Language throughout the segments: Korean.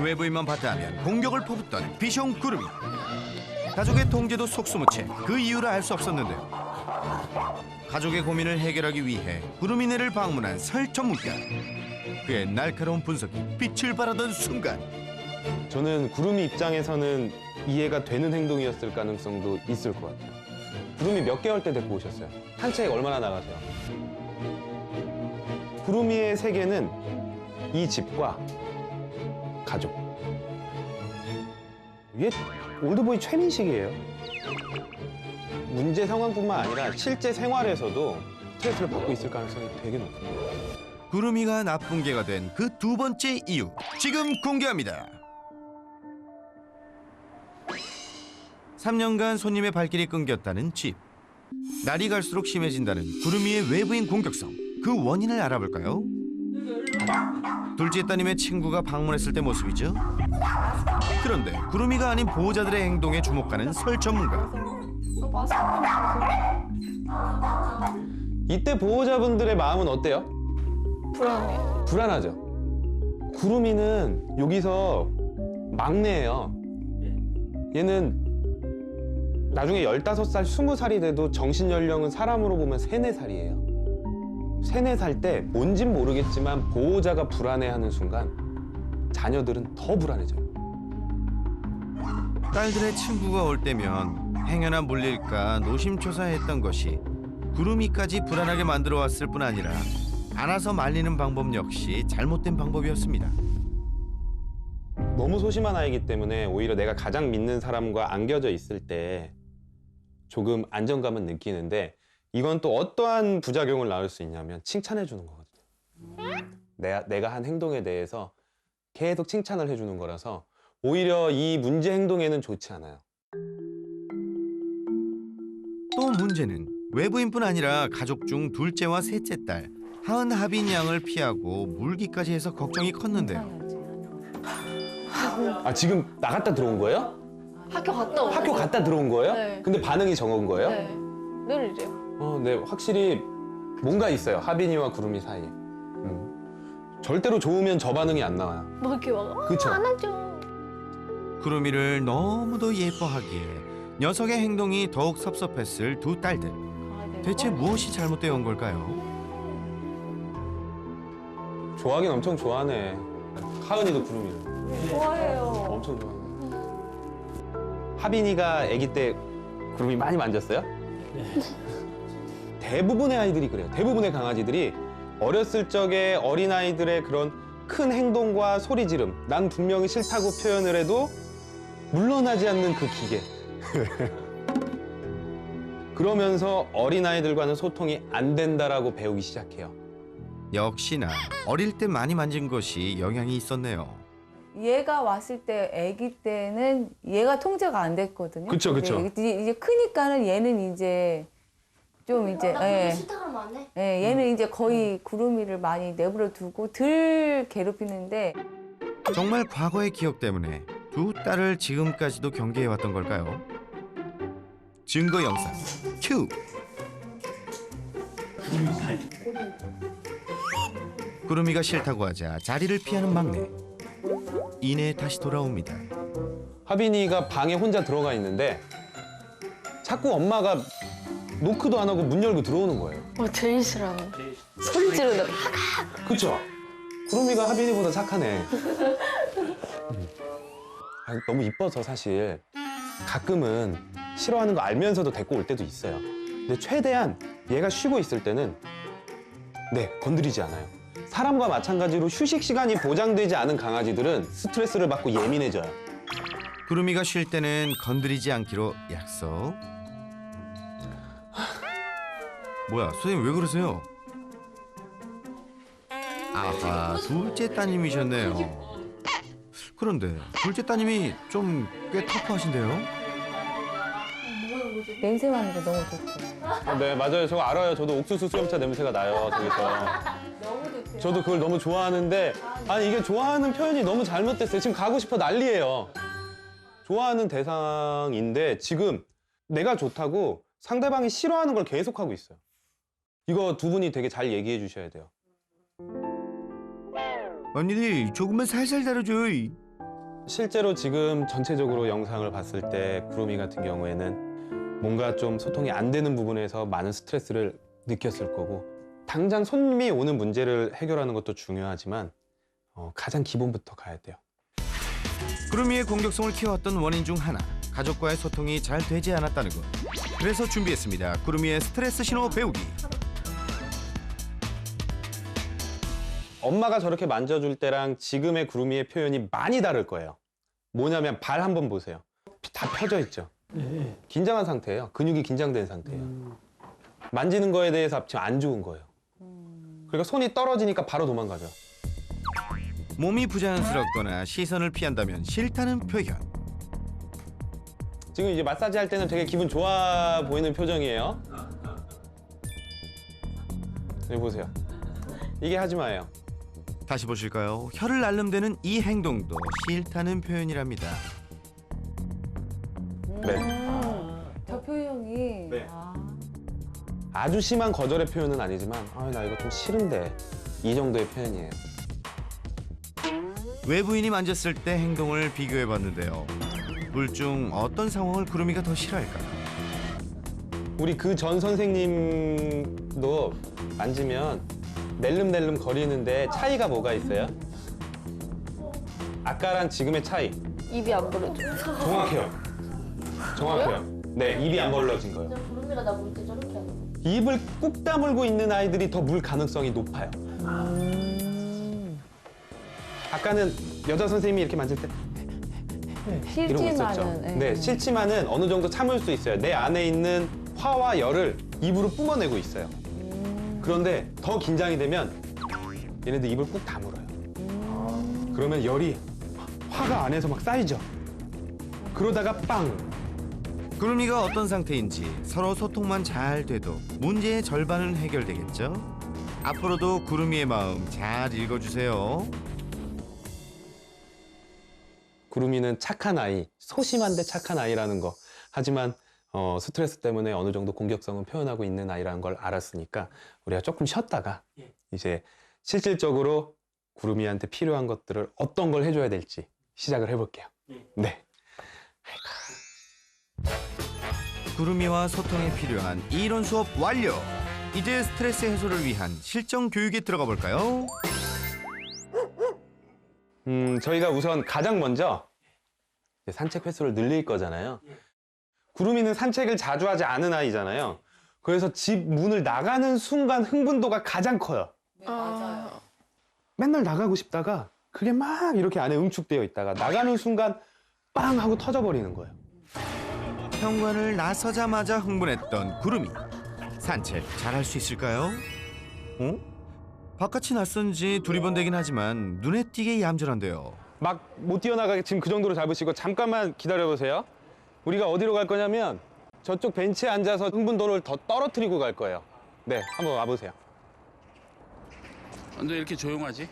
외부인만 봤다 하면 공격을 퍼붓던 비숑 구름이. 가족의 통제도 속수무 채 그 이유를 알 수 없었는데요. 가족의 고민을 해결하기 위해 구름이네를 방문한 설 전문가. 그의 날카로운 분석이 빛을 발하던 순간 저는 구름이 입장에서는 이해가 되는 행동이었을 가능성도 있을 것 같아요. 구름이 몇 개월 때 데리고 오셨어요? 산책 얼마나 나가세요? 구름이의 세계는 이 집과 가족. 이게 올드보이 최민식이에요. 문제 상황뿐만 아니라 실제 생활에서도 스트레스를 받고 있을 가능성이 되게 높아요. 구름이가 나쁜 개가 된 그 두 번째 이유 지금 공개합니다. 3년간 손님의 발길이 끊겼다는 집. 날이 갈수록 심해진다는 구름이의 외부인 공격성. 그 원인을 알아볼까요? 둘째 따님의 친구가 방문했을 때 모습이죠. 그런데 구름이가 아닌 보호자들의 행동에 주목하는 설 전문가. 이때 보호자분들의 마음은 어때요? 불안해요. 불안하죠. 구름이는 여기서 막내예요. 얘는 나중에 15살, 20살이 돼도 정신 연령은 사람으로 보면 3, 4살이에요. 3, 4살 때 뭔진 모르겠지만 보호자가 불안해하는 순간 자녀들은 더 불안해져요. 딸들의 친구가 올 때면 행여나 물릴까 노심초사했던 것이 구름이까지 불안하게 만들어 왔을 뿐 아니라 안아서 말리는 방법 역시 잘못된 방법이었습니다. 너무 소심한 아이기 때문에 오히려 내가 가장 믿는 사람과 안겨져 있을 때 조금 안정감은 느끼는데 이건 또 어떠한 부작용을 낳을 수 있냐면 칭찬해 주는 거거든요. 내가 한 행동에 대해서 계속 칭찬을 해주는 거라서 오히려 이 문제 행동에는 좋지 않아요. 또 문제는 외부인뿐 아니라 가족 중 둘째와 셋째 딸 하은 하빈 양을 피하고 물기까지 해서 걱정이 컸는데요. 아, 지금 나갔다 들어온 거예요? 학교 갔다 오고. 학교 갔다 들어온 거예요? 네. 근데 반응이 적은 거예요? 네. 늘 이래요. 네, 확실히 뭔가 있어요. 하빈이와 구름이 사이에. 절대로 좋으면 저 반응이 안 나와요. 막 이렇게 막 그쵸? 안아줘. 구름이를 너무도 예뻐하기에 녀석의 행동이 더욱 섭섭했을 두 딸들. 대체 무엇이 잘못되어 온 걸까요? 좋아하긴 엄청 좋아하네. 하은이도 구름이를. 좋아해요. 엄청 좋아하네. 하빈이가 아기 때 구름이 많이 만졌어요? 대부분의 아이들이 그래요. 대부분의 강아지들이 어렸을 적에 어린아이들의 그런 큰 행동과 소리 지름, 난 분명히 싫다고 표현을 해도 물러나지 않는 그 기계. 그러면서 어린아이들과는 소통이 안 된다라고 배우기 시작해요. 역시나 어릴 때 많이 만진 것이 영향이 있었네요. 얘가 왔을 때 아기 때는 얘가 통제가 안 됐거든요. 그쵸, 그쵸. 이제 크니까는 얘는 이제 좀 이제 싫다고 안 해? 얘는 이제 거의 구름이를 많이 내버려 두고 덜 괴롭히는데 정말 과거의 기억 때문에 두 딸을 지금까지도 경계해왔던 걸까요? 증거 영상 큐! 구름이가 싫다고 하자 자리를 피하는 막내. 이내 다시 돌아옵니다. 하빈이가 방에 혼자 들어가 있는데 자꾸 엄마가 노크도 안 하고 문 열고 들어오는 거예요. 제일 싫어하는. 소리 지르는. 그쵸? 구름이가 하빈이보다 착하네. 너무 이뻐서 사실 가끔은 싫어하는 거 알면서도 데리고 올 때도 있어요. 근데 최대한 얘가 쉬고 있을 때는 건드리지 않아요. 사람과 마찬가지로 휴식 시간이 보장되지 않은 강아지들은 스트레스를 받고 예민해져요. 구름이가 쉴 때는 건드리지 않기로 약속. 뭐야, 선생님 왜 그러세요? 아하, 둘째 따님이셨네요. 그런데 둘째 따님이 좀 꽤 터프하신데요? 냄새 맡는 게 너무 좋고. 네, 맞아요. 저거 알아요. 저도 옥수수 수염차 냄새가 나요, 저기서. 저도 그걸 너무 좋아하는데, 아니, 이게 좋아하는 표현이 너무 잘못됐어요. 지금 가고 싶어 난리예요. 좋아하는 대상인데, 지금 내가 좋다고 상대방이 싫어하는 걸 계속하고 있어요. 이거 두 분이 되게 잘 얘기해 주셔야 돼요. 언니들 조금만 살살 다뤄줘. 실제로 지금 전체적으로 영상을 봤을 때 구름이 같은 경우에는 뭔가 좀 소통이 안 되는 부분에서 많은 스트레스를 느꼈을 거고 당장 손님이 오는 문제를 해결하는 것도 중요하지만 가장 기본부터 가야 돼요. 구름이의 공격성을 키워왔던 원인 중 하나, 가족과의 소통이 잘 되지 않았다는 것. 그래서 준비했습니다. 구름이의 스트레스 신호 배우기. 엄마가 저렇게 만져줄 때랑 지금의 구름이의 표현이 많이 다를 거예요. 뭐냐면 발 한번 보세요. 다 펴져 있죠. 긴장한 상태예요. 근육이 긴장된 상태예요. 만지는 거에 대해서 지금 안 좋은 거예요. 그러니까 손이 떨어지니까 바로 도망가죠. 몸이 부자연스럽거나 시선을 피한다면 싫다는 표현. 지금 이제 마사지 할 때는 되게 기분 좋아 보이는 표정이에요. 여기 보세요. 이게 하지 마예요. 다시 보실까요? 혀를 날름대는 이 행동도 싫다는 표현이랍니다. 네. 저 표정이. 네. 아주 심한 거절의 표현은 아니지만 나 이거 좀 싫은데 이 정도의 표현이에요. 외부인이 만졌을 때 행동을 비교해봤는데요. 둘 중 어떤 상황을 구름이가 더 싫어할까요? 우리 그 전 선생님도 만지면 낼름낼름 거리는데 차이가 뭐가 있어요? 아까랑 지금의 차이. 입이 안 벌어져. 정확해요. 정확해요. 네, 입이 안 벌어진 거예요. 구름이가 나 볼 때 저렇게 하는 거. 입을 꾹 다물고 있는 아이들이 더 물 가능성이 높아요. 아까는 여자 선생님이 이렇게 만질 때 이런 거 있었죠. 싫지만은. 네, 싫지만은 어느 정도 참을 수 있어요. 내 안에 있는 화와 열을 입으로 뿜어내고 있어요. 그런데 더 긴장이 되면 얘네들 입을 꾹 다물어요. 그러면 열이 화가 안에서 막 쌓이죠. 그러다가 빵! 구름이가 어떤 상태인지 서로 소통만 잘 돼도 문제의 절반은 해결되겠죠? 앞으로도 구름이의 마음 잘 읽어주세요. 구름이는 착한 아이, 소심한데 착한 아이라는 거. 하지만 스트레스 때문에 어느 정도 공격성은 표현하고 있는 아이라는 걸 알았으니까 우리가 조금 쉬었다가 이제 실질적으로 구름이한테 필요한 것들을 어떤 걸 해줘야 될지 시작을 해볼게요. 네. 구름이와 소통에 필요한 이론 수업 완료! 이제 스트레스 해소를 위한 실전 교육에 들어가 볼까요? 저희가 우선 가장 먼저 산책 횟수를 늘릴 거잖아요. 구름이는 산책을 자주 하지 않은 아이잖아요. 그래서 집 문을 나가는 순간 흥분도가 가장 커요. 네, 맞아요. 맨날 나가고 싶다가 그게 막 이렇게 안에 응축되어 있다가 나가는 순간 빵 하고 터져버리는 거예요. 현관을 나서자마자 흥분했던 구름이. 산책 잘할 수 있을까요? 바깥이 낯선지 두리번대긴 하지만 눈에 띄게 얌전한데요. 막 못 뛰어나가게 지금 그 정도로 잡으시고 잠깐만 기다려보세요. 우리가 어디로 갈 거냐면 저쪽 벤치에 앉아서 흥분도를 더 떨어뜨리고 갈 거예요. 네, 한번 와보세요. 완전 이렇게 조용하지?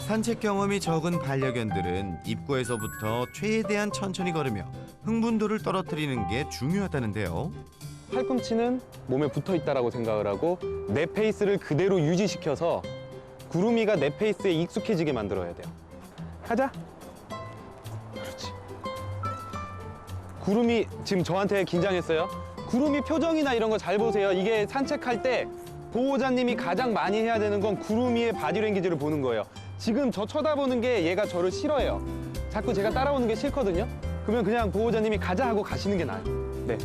산책 경험이 적은 반려견들은 입구에서부터 최대한 천천히 걸으며 흥분도를 떨어뜨리는 게 중요하다는데요. 팔꿈치는 몸에 붙어 있다라고 생각을 하고 내 페이스를 그대로 유지시켜서 구름이가 내 페이스에 익숙해지게 만들어야 돼요. 가자. 그렇지. 구름이 지금 저한테 긴장했어요. 구름이 표정이나 이런 거 잘 보세요. 이게 산책할 때 보호자님이 가장 많이 해야 되는 건 구름이의 바디랭귀지를 보는 거예요. 지금 저 쳐다보는 게 얘가 저를 싫어해요. 자꾸 제가 따라오는 게 싫거든요. 그러면 그냥 보호자님이 가자 하고 가시는 게 나아요. 네.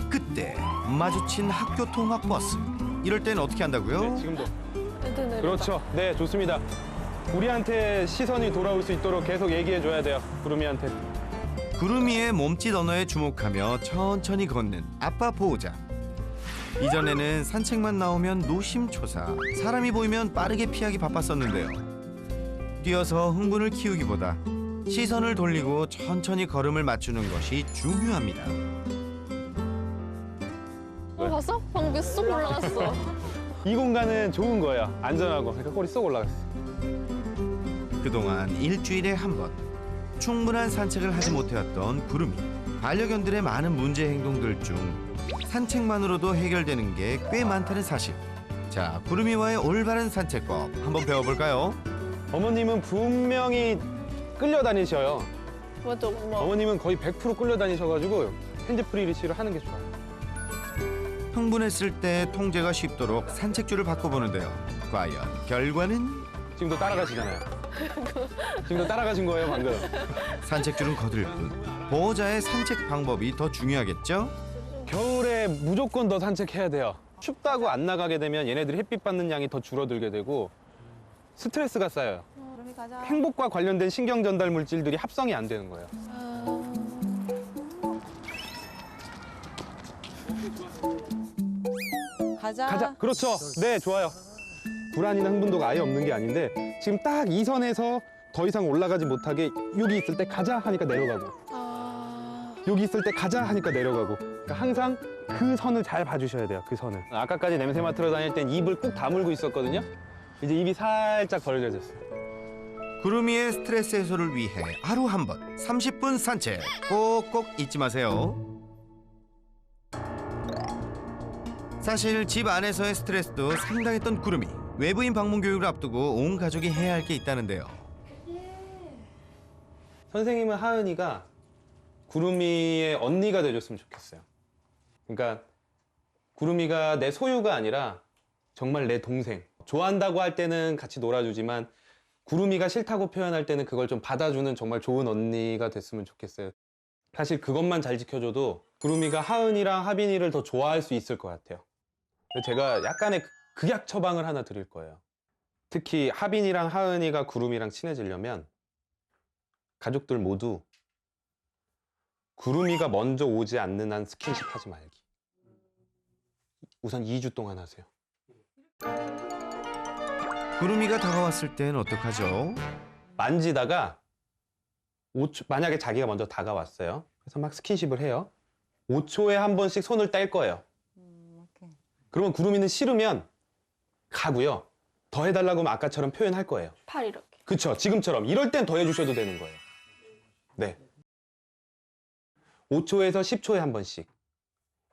그때 마주친 학교 통학 버스. 이럴 땐 어떻게 한다고요? 네, 지금도. 애들 내려. 그렇죠. 네, 좋습니다. 우리한테 시선이 돌아올 수 있도록 계속 얘기해줘야 돼요. 구름이한테. 구름이의 몸짓 언어에 주목하며 천천히 걷는 아빠 보호자. 이전에는 산책만 나오면 노심초사, 사람이 보이면 빠르게 피하기 바빴었는데요. 뛰어서 흥분을 키우기보다 시선을 돌리고 천천히 걸음을 맞추는 것이 중요합니다. 봤어? 방금 쏙 올라갔어. 이 공간은 좋은 거예요. 안전하고. 그러니까 꼬리 쏙 올라갔어. 그동안 일주일에 한 번 충분한 산책을 하지 못해왔던 구름이. 반려견들의 많은 문제 행동들 중 산책만으로도 해결되는 게 꽤 많다는 사실. 자, 구름이와의 올바른 산책법 한번 배워볼까요? 어머님은 분명히 끌려다니셔요. 맞아, 엄마. 어머님은 거의 100% 끌려다니셔가지고 핸즈프리 리시를 하는 게 좋아요. 흥분했을 때 통제가 쉽도록 산책줄을 바꿔보는데요. 과연 결과는? 지금도 따라가시잖아요. 지금도 따라가신 거예요, 방금. 산책줄은 거들 뿐 보호자의 산책 방법이 더 중요하겠죠? 겨울에 무조건 더 산책해야 돼요. 춥다고 안 나가게 되면 얘네들이 햇빛 받는 양이 더 줄어들게 되고 스트레스가 쌓여요. 구름이 가자. 행복과 관련된 신경 전달 물질들이 합성이 안 되는 거예요. 가자. 가자. 그렇죠. 네, 좋아요. 불안이나 흥분도가 아예 없는 게 아닌데 지금 딱 이 선에서 더 이상 올라가지 못하게 여기 있을 때 가자 하니까 내려가고 여기 있을 때 가자 하니까 내려가고 그러니까 항상 그 선을 잘 봐주셔야 돼요. 그 선을. 아까까지 냄새 맡으러 다닐 땐 입을 꾹 다물고 있었거든요. 이제 입이 살짝 벌려졌어요. 구름이의 스트레스 해소를 위해 하루 한 번 30분 산책 꼭꼭 잊지 마세요. 사실 집 안에서의 스트레스도 상당했던 구름이 외부인 방문 교육을 앞두고 온 가족이 해야 할 게 있다는데요. 선생님은 하은이가 구름이의 언니가 돼줬으면 좋겠어요. 그러니까 구름이가 내 소유가 아니라 정말 내 동생. 좋아한다고 할 때는 같이 놀아주지만 구름이가 싫다고 표현할 때는 그걸 좀 받아주는 정말 좋은 언니가 됐으면 좋겠어요. 사실 그것만 잘 지켜줘도 구름이가 하은이랑 하빈이를 더 좋아할 수 있을 것 같아요. 제가 약간의 극약 처방을 하나 드릴 거예요. 특히 하빈이랑 하은이가 구름이랑 친해지려면 가족들 모두 구름이가 먼저 오지 않는 한 스킨십 하지 말기. 우선 2주 동안 하세요. 구름이가 다가왔을 땐 어떡하죠? 만지다가 5초, 만약에 자기가 먼저 다가왔어요. 그래서 막 스킨십을 해요. 5초에 한 번씩 손을 뗄 거예요. 오케이. 그러면 구름이는 싫으면 가고요. 더 해달라고 하면 아까처럼 표현할 거예요. 팔 이렇게. 그쵸, 지금처럼. 이럴 땐 더 해주셔도 되는 거예요. 네. 5초에서 10초에 한 번씩.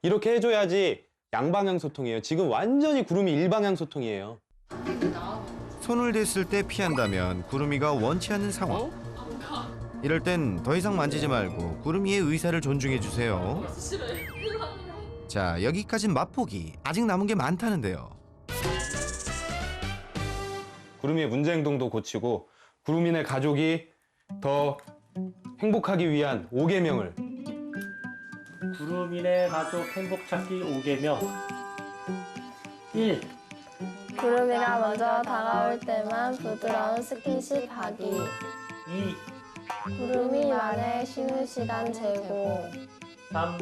이렇게 해줘야지 양방향 소통이에요. 지금 완전히 구름이 일방향 소통이에요. 손을 댔을 때 피한다면 구름이가 원치 않는 상황. 이럴 땐 더 이상 만지지 말고 구름이의 의사를 존중해 주세요. 자, 여기까진 맛보기. 아직 남은 게 많다는데요. 구름이의 문제 행동도 고치고 구름이네 가족이 더 행복하기 위한 5계명을 구름이네 가족 행복 찾기 5계명 1. 구름이가 먼저 다가올 때만 부드러운 스킨십 하기. 2. 구름이만의 쉬는 시간 제공. 3.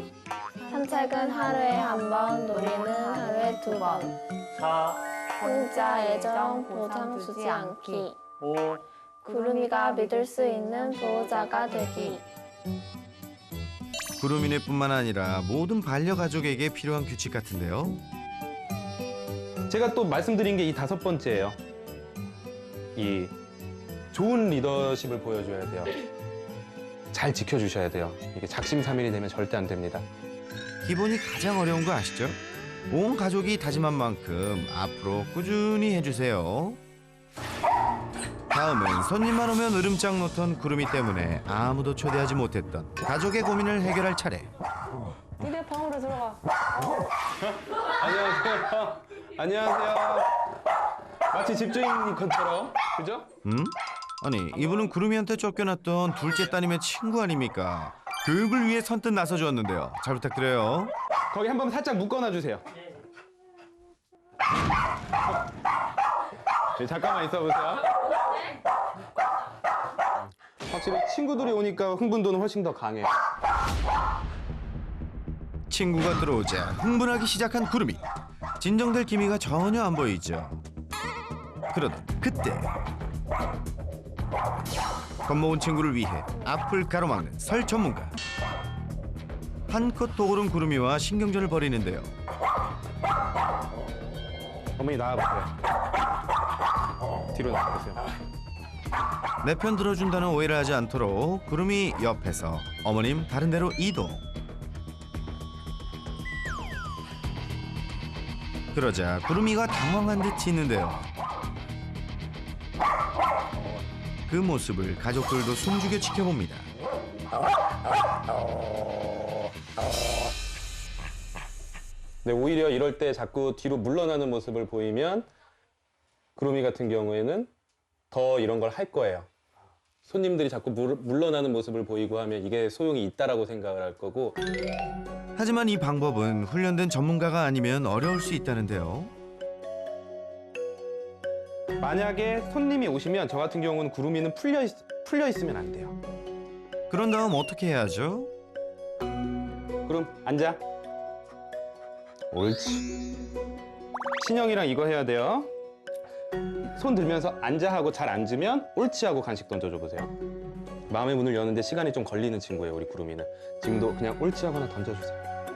산책은 하루에 한 번, 놀이는 하루에 2번. 4. 혼자 애정 보상 주지 않기. 5. 구름이가 믿을 수 있는 보호자가 되기. 구름이네뿐만 아니라 모든 반려가족에게 필요한 규칙 같은데요. 제가 또 말씀드린 게 이 5번째예요. 이 좋은 리더십을 보여줘야 돼요. 잘 지켜주셔야 돼요. 이게 작심삼일이 되면 절대 안 됩니다. 기본이 가장 어려운 거 아시죠? 온 가족이 다짐한 만큼 앞으로 꾸준히 해주세요. 다음은 손님만 오면 으름장 놓던 구름이 때문에 아무도 초대하지 못했던 가족의 고민을 해결할 차례. 니네 방으로 들어가. 안녕하세요. 안녕하세요. 마치 집주인 것처럼, 그죠? 아니, 이분은 구름이한테 쫓겨났던 둘째 따님의 친구 아닙니까? 교육을 위해 선뜻 나서주었는데요. 잘 부탁드려요. 거기 한번 살짝 묶어놔 주세요. 네, 잠깐만 있어보세요. 확실히 친구들이 오니까 흥분도는 훨씬 더 강해요. 친구가 들어오자 흥분하기 시작한 구름이. 진정될 기미가 전혀 안 보이죠. 그러던 그때 겁먹은 친구를 위해 앞을 가로막는 설 전문가. 한껏 도구른 구름이와 신경전을 벌이는데요. 어머니 나와보세요. 뒤로 나와보세요. 내 편 들어준다는 오해를 하지 않도록 구름이 옆에서 어머님 다른 데로 이동. 그러자 구름이가 당황한 듯 있는데요. 그 모습을 가족들도 숨죽여 지켜봅니다. 네, 오히려 이럴 때 자꾸 뒤로 물러나는 모습을 보이면 구름이 같은 경우에는 더 이런 걸 할 거예요. 손님들이 자꾸 물러나는 모습을 보이고 하면 이게 소용이 있다라고 생각을 할 거고. 하지만 이 방법은 훈련된 전문가가 아니면 어려울 수 있다는데요. 만약에 손님이 오시면 저 같은 경우는 구름이는 풀려 있으면 안 돼요. 그런 다음 어떻게 해야죠? 그럼 앉아. 옳지. 신영이랑 이거 해야 돼요. 손 들면서 앉아 하고 잘 앉으면 옳지 하고 간식 던져줘 보세요. 마음의 문을 여는데 시간이 좀 걸리는 친구예요, 우리 구름이는. 지금도 그냥 옳지 하거나 던져주세요.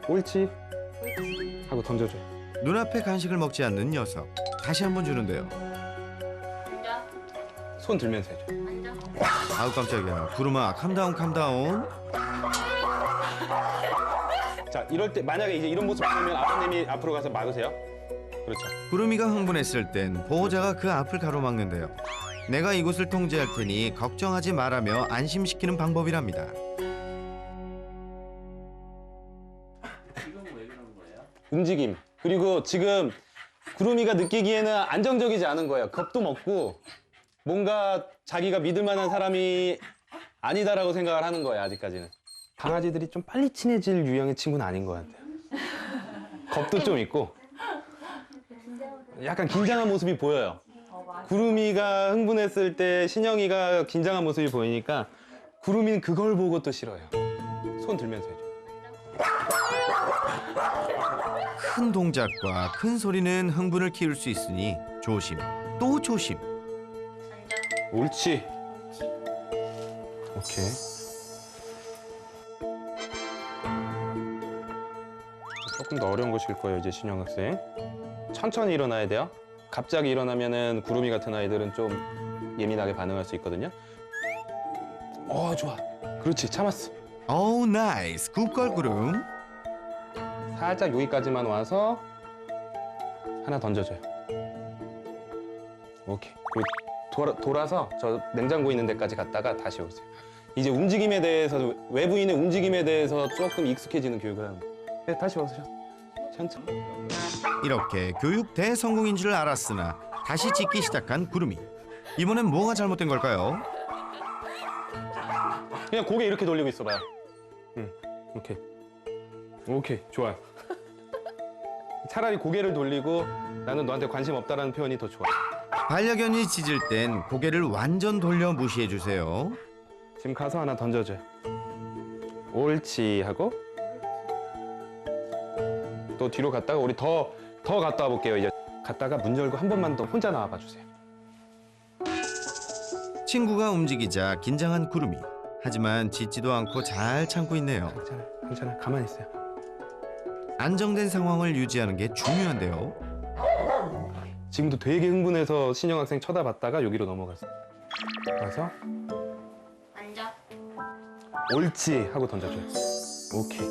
옳지 하고 던져줘요. 눈앞에 간식을 먹지 않는 녀석. 다시 한번 주는데요. 손 들면서 해줘. 아우 깜짝이야. 구름아 캄다운 캄다운. 자, 이럴 때 만약에 이제 이런 모습 보면 아버님이 앞으로 가서 막으세요. 그렇죠. 구름이가 흥분했을 땐 보호자가 그 앞을 가로막는데요. 내가 이곳을 통제할 테니 걱정하지 말라며 안심시키는 방법이랍니다. 지금 왜 그런 거예요? 움직임. 그리고 지금 구름이가 느끼기에는 안정적이지 않은 거예요. 겁도 먹고 뭔가 자기가 믿을 만한 사람이 아니다라고 생각을 하는 거예요, 아직까지는. 강아지들이 좀 빨리 친해질 유형의 친구는 아닌 것 같아요. 겁도 좀 있고 약간 긴장한 모습이 보여요. 구름이가 흥분했을 때 신영이가 긴장한 모습이 보이니까 구름이는 그걸 보고 또 싫어해요. 손 들면서 해줘. 큰 동작과 큰 소리는 흥분을 키울 수 있으니 조심 또 조심. 옳지. 오케이. 조금 더 어려운 것일 거예요, 이제 신영 학생. 천천히 일어나야 돼요. 갑자기 일어나면은 구름이 같은 아이들은 좀 예민하게 반응할 수 있거든요. 좋아. 그렇지, 참았어. 어우 나이스 굿걸 구름. 살짝 여기까지만 와서 하나 던져줘요. 오케이. 그리고 돌아서 저 냉장고 있는 데까지 갔다가 다시 오세요. 이제 움직임에 대해서, 외부인의 움직임에 대해서 조금 익숙해지는 교육을 하는 거예요. 네, 다시 오세요. 천천히. 이렇게 교육 대성공인 줄 알았으나 다시 짖기 시작한 구름이. 이번엔 뭐가 잘못된 걸까요? 그냥 고개 이렇게 돌리고 있어봐요. 오케이. 오케이, 좋아요. 차라리 고개를 돌리고 나는 너한테 관심 없다라는 표현이 더 좋아. 반려견이 짖을 땐 고개를 완전 돌려 무시해 주세요. 지금 가서 하나 던져줘요. 옳지 하고 또 뒤로 갔다가 우리 더 갔다 와볼게요. 이제 갔다가 문 열고 한 번만 더 혼자 나와봐 주세요. 친구가 움직이자 긴장한 구름이. 하지만 짖지도 않고 잘 참고 있네요. 괜찮아. 가만히 있어요. 안정된 상황을 유지하는 게 중요한데요. 지금도 되게 흥분해서 신영 학생 쳐다봤다가 여기로 넘어갔어. 가서 앉아. 옳지 하고 던져줘요. 오케이.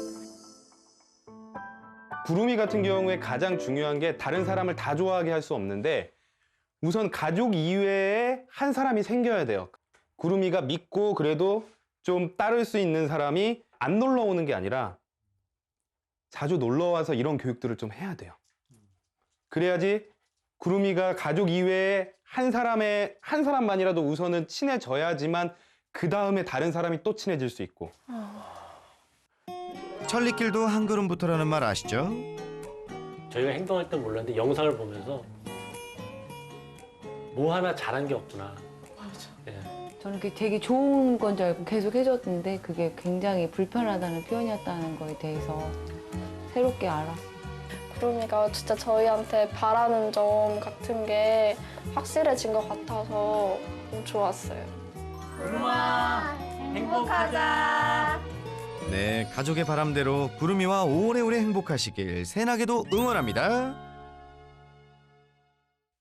구름이 같은 경우에 가장 중요한 게 다른 사람을 다 좋아하게 할 수 없는데 우선 가족 이외에 한 사람이 생겨야 돼요. 구름이가 믿고 그래도 좀 따를 수 있는 사람이 안 놀러 오는 게 아니라 자주 놀러 와서 이런 교육들을 좀 해야 돼요. 그래야지 구름이가 가족 이외에 한 사람만이라도 우선은 친해져야지만 그 다음에 다른 사람이 또 친해질 수 있고. 천리길도 한 걸음부터라는 말 아시죠? 저희가 행동할 땐 몰랐는데 영상을 보면서 뭐 하나 잘한 게 없구나. 예. 저는 그게 되게 좋은 건 줄 알고 계속 해줬는데 그게 굉장히 불편하다는 표현이었다는 거에 대해서 새롭게 알았어요. 구름이가 진짜 저희한테 바라는 점 같은 게 확실해진 것 같아서 좀 좋았어요. 구름아, 행복하자. 네, 가족의 바람대로 구름이와 오래오래 행복하시길 새나게도 응원합니다.